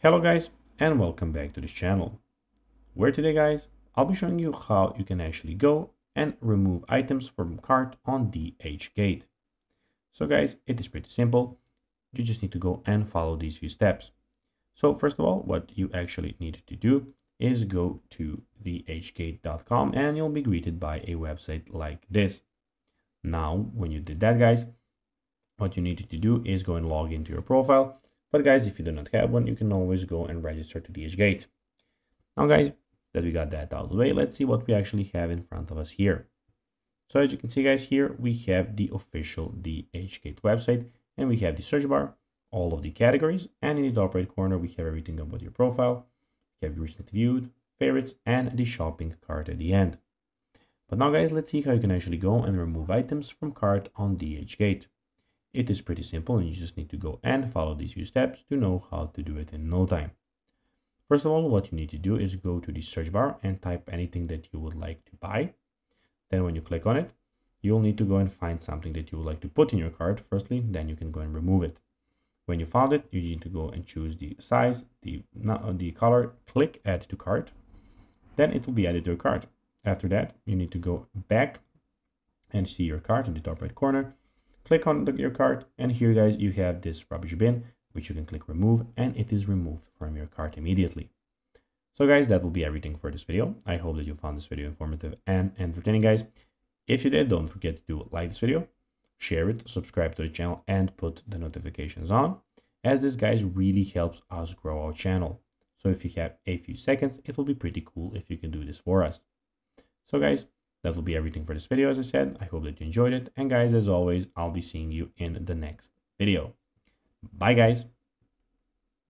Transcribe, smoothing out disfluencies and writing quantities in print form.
Hello guys, and welcome back to this channel, where today guys I'll be showing you how you can actually go and remove items from cart on DHgate. So guys, it is pretty simple. You just need to go and follow these few steps. So first of all, what you actually need to do is go to DHgate.com and you'll be greeted by a website like this. Now when you did that guys, what you need to do is go and log into your profile. But guys, if you do not have one, you can always go and register to DHgate. Now guys, that we got that out of the way, let's see what we actually have in front of us here. So as you can see guys, here we have the official DHgate website, and we have the search bar, all of the categories, and in the top right corner we have everything about your profile. We have recently viewed, favorites, and the shopping cart at the end. But now guys, let's see how you can actually go and remove items from cart on DHgate. It is pretty simple, and you just need to go and follow these few steps to know how to do it in no time. First of all, what you need to do is go to the search bar and type anything that you would like to buy. Then when you click on it, you'll need to go and find something that you would like to put in your cart firstly, then you can go and remove it. When you found it, you need to go and choose the size, the color, click add to cart. Then it will be added to your cart. After that, you need to go back and see your cart in the top right corner. Click on your cart, and here guys you have this rubbish bin, which you can click remove, and it is removed from your cart immediately. So guys, that will be everything for this video. I hope that you found this video informative and entertaining guys. If you did, don't forget to like this video, share it, subscribe to the channel, and put the notifications on, as this guys really helps us grow our channel. So if you have a few seconds, it will be pretty cool if you can do this for us. So guys, that will be everything for this video. As I said, I hope that you enjoyed it. And guys, as always, I'll be seeing you in the next video. Bye guys.